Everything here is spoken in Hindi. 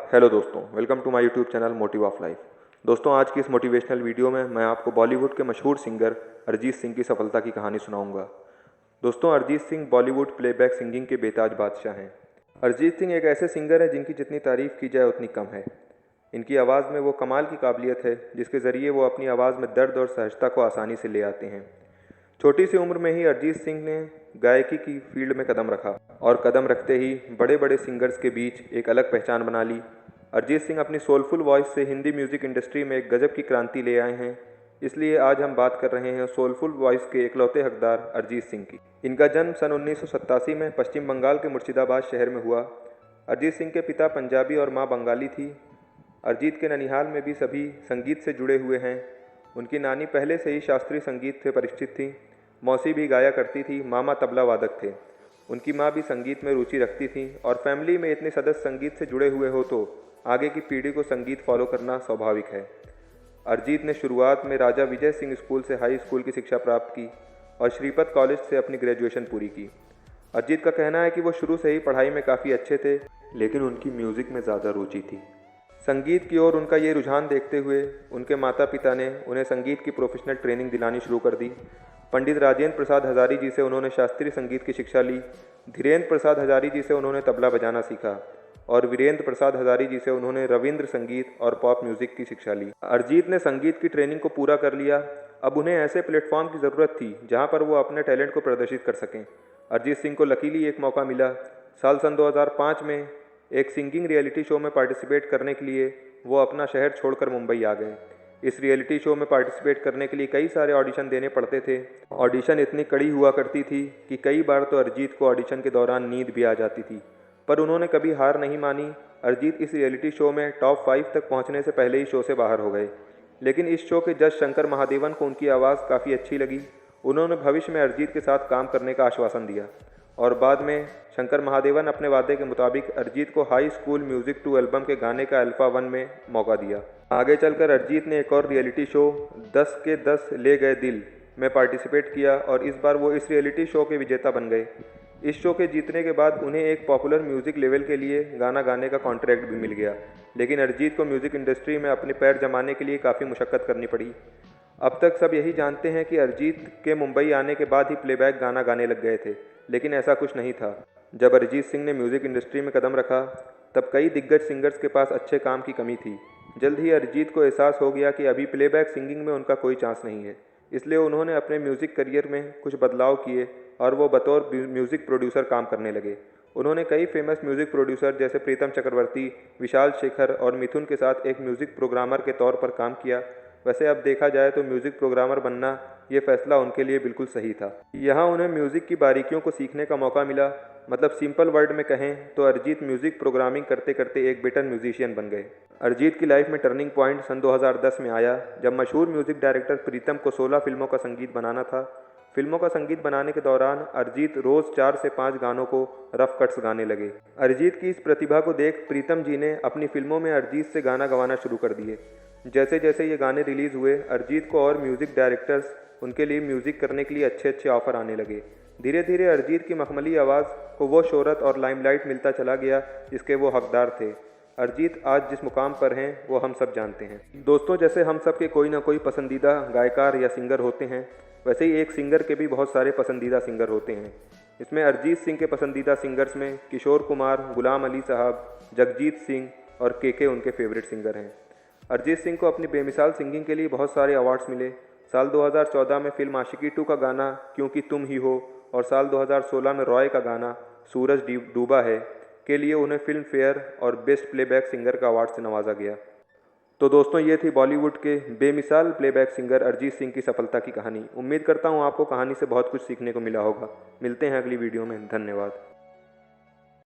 हेलो दोस्तों, welcome to my YouTube channel motive of life. दोस्तों, आज की इस मोटिवेशनल वीडियो में मैं आपको बॉलीवुड के मशहूर सिंगर अरिजीत सिंह की सफलता की कहानी सुनाऊंगा। दोस्तों, अरिजीत सिंह बॉलीवुड प्लेबैक सिंगिंग के बेताज बादशाह हैं। अरिजीत सिंह एक ऐसे सिंगर हैं जिनकी जितनी तारीफ़ की जाए उतनी कम है। इनकी आवाज़ में वो कमाल की काबिलियत है जिसके ज़रिए वो अपनी आवाज़ में दर्द और सहजता को आसानी से ले आते हैं। छोटी सी उम्र में ही अरिजीत सिंह ने गायकी की फील्ड में कदम रखा और कदम रखते ही बड़े बड़े सिंगर्स के बीच एक अलग पहचान बना ली। अरिजीत सिंह अपनी सोलफुल वॉइस से हिंदी म्यूज़िक इंडस्ट्री में एक गजब की क्रांति ले आए हैं। इसलिए आज हम बात कर रहे हैं सोलफुल वॉइस के इकलौते हकदार अरिजीत सिंह की। इनका जन्म सन 1987 में पश्चिम बंगाल के मुर्शिदाबाद शहर में हुआ। अरिजीत सिंह के पिता पंजाबी और माँ बंगाली थी। अरिजीत के ननिहाल में भी सभी संगीत से जुड़े हुए हैं। उनकी नानी पहले से ही शास्त्रीय संगीत से परिचित थी। मौसी भी गाया करती थी, मामा तबला वादक थे। उनकी माँ भी संगीत में रुचि रखती थी और फैमिली में इतने सदस्य संगीत से जुड़े हुए हो तो आगे की पीढ़ी को संगीत फॉलो करना स्वाभाविक है। अरिजीत ने शुरुआत में राजा विजय सिंह स्कूल से हाई स्कूल की शिक्षा प्राप्त की और श्रीपत कॉलेज से अपनी ग्रेजुएशन पूरी की। अरिजीत का कहना है कि वो शुरू से ही पढ़ाई में काफ़ी अच्छे थे, लेकिन उनकी म्यूज़िक में ज़्यादा रुचि थी। संगीत की ओर उनका ये रुझान देखते हुए उनके माता पिता ने उन्हें संगीत की प्रोफेशनल ट्रेनिंग दिलानी शुरू कर दी। पंडित राजेंद्र प्रसाद हजारी जी से उन्होंने शास्त्रीय संगीत की शिक्षा ली। धीरेन्द्र प्रसाद हजारी जी से उन्होंने तबला बजाना सीखा और वीरेंद्र प्रसाद हजारी जी से उन्होंने रविंद्र संगीत और पॉप म्यूज़िक की शिक्षा ली। अरिजीत ने संगीत की ट्रेनिंग को पूरा कर लिया। अब उन्हें ऐसे प्लेटफॉर्म की ज़रूरत थी जहां पर वो अपने टैलेंट को प्रदर्शित कर सकें। अरिजीत सिंह को लकीली एक मौका मिला। साल सन 2005 में एक सिंगिंग रियलिटी शो में पार्टिसिपेट करने के लिए वो अपना शहर छोड़कर मुंबई आ गए। इस रियलिटी शो में पार्टिसिपेट करने के लिए कई सारे ऑडिशन देने पड़ते थे। ऑडिशन इतनी कड़ी हुआ करती थी कि कई बार तो अरिजीत को ऑडिशन के दौरान नींद भी आ जाती थी, पर उन्होंने कभी हार नहीं मानी। अरिजीत इस रियलिटी शो में टॉप 5 तक पहुंचने से पहले ही शो से बाहर हो गए, लेकिन इस शो के जज शंकर महादेवन को उनकी आवाज़ काफ़ी अच्छी लगी। उन्होंने भविष्य में अरिजीत के साथ काम करने का आश्वासन दिया और बाद में शंकर महादेवन अपने वादे के मुताबिक अरिजीत को हाई स्कूल म्यूज़िक 2 एल्बम के गाने का अल्फा 1 में मौका दिया। आगे चलकर अरिजीत ने एक और रियलिटी शो 10 के 10 ले गए दिल में पार्टिसिपेट किया और इस बार वो इस रियलिटी शो के विजेता बन गए। इस शो के जीतने के बाद उन्हें एक पॉपुलर म्यूज़िक लेवल के लिए गाना गाने का कॉन्ट्रैक्ट भी मिल गया, लेकिन अरिजीत को म्यूज़िक इंडस्ट्री में अपने पैर जमाने के लिए काफ़ी मुशक्क़त करनी पड़ी। अब तक सब यही जानते हैं कि अरिजीत के मुंबई आने के बाद ही प्लेबैक गाना गाने लग गए थे, लेकिन ऐसा कुछ नहीं था। जब अरिजीत सिंह ने म्यूज़िक इंडस्ट्री में कदम रखा तब कई दिग्गज सिंगर्स के पास अच्छे काम की कमी थी। जल्द ही अरिजीत को एहसास हो गया कि अभी प्लेबैक सिंगिंग में उनका कोई चांस नहीं है, इसलिए उन्होंने अपने म्यूज़िक करियर में कुछ बदलाव किए और वो बतौर म्यूज़िक प्रोड्यूसर काम करने लगे। उन्होंने कई फेमस म्यूज़िक प्रोड्यूसर जैसे प्रीतम चक्रवर्ती, विशाल शेखर और मिथुन के साथ एक म्यूज़िक प्रोग्रामर के तौर पर काम किया। वैसे अब देखा जाए तो म्यूज़िक प्रोग्रामर बनना ये फैसला उनके लिए बिल्कुल सही था। यहाँ उन्हें म्यूज़िक की बारीकियों को सीखने का मौका मिला। मतलब सिंपल वर्ड में कहें तो अरिजीत म्यूज़िक प्रोग्रामिंग करते करते एक बेटर म्यूजिशियन बन गए। अरिजीत की लाइफ में टर्निंग पॉइंट सन 2010 में आया जब मशहूर म्यूज़िक डायरेक्टर प्रीतम को 16 फिल्मों का संगीत बनाना था। फिल्मों का संगीत बनाने के दौरान अरिजीत रोज़ 4 से 5 गानों को रफ कट्स गाने लगे। अरिजीत की इस प्रतिभा को देख प्रीतम जी ने अपनी फिल्मों में अरिजीत से गाना गवाना शुरू कर दिए। जैसे जैसे ये गाने रिलीज़ हुए, अरिजीत को और म्यूज़िक डायरेक्टर्स उनके लिए म्यूज़िक करने के लिए अच्छे अच्छे ऑफ़र आने लगे। धीरे धीरे अरिजीत की मखमली आवाज़ को वो शोहरत और लाइमलाइट मिलता चला गया जिसके वो हकदार थे। अरिजीत आज जिस मुकाम पर हैं वो हम सब जानते हैं। दोस्तों, जैसे हम सब के कोई ना कोई पसंदीदा गायकार या सिंगर होते हैं, वैसे ही एक सिंगर के भी बहुत सारे पसंदीदा सिंगर होते हैं। इसमें अरिजीत सिंह के पसंदीदा सिंगर्स में किशोर कुमार, गुलाम अली साहब, जगजीत सिंह और के उनके फेवरेट सिंगर हैं। अरिजीत सिंह को अपनी बेमिसाल सिंगिंग के लिए बहुत सारे अवार्ड्स मिले। साल 2014 में फिल्म आशिकी 2 का गाना क्योंकि तुम ही हो और साल 2016 में रॉय का गाना सूरज डूबा है के लिए उन्हें फिल्म फेयर और बेस्ट प्लेबैक सिंगर का अवार्ड से नवाजा गया। तो दोस्तों, ये थी बॉलीवुड के बेमिसाल प्लेबैक सिंगर अरिजीत सिंह की सफलता की कहानी। उम्मीद करता हूँ आपको कहानी से बहुत कुछ सीखने को मिला होगा। मिलते हैं अगली वीडियो में। धन्यवाद।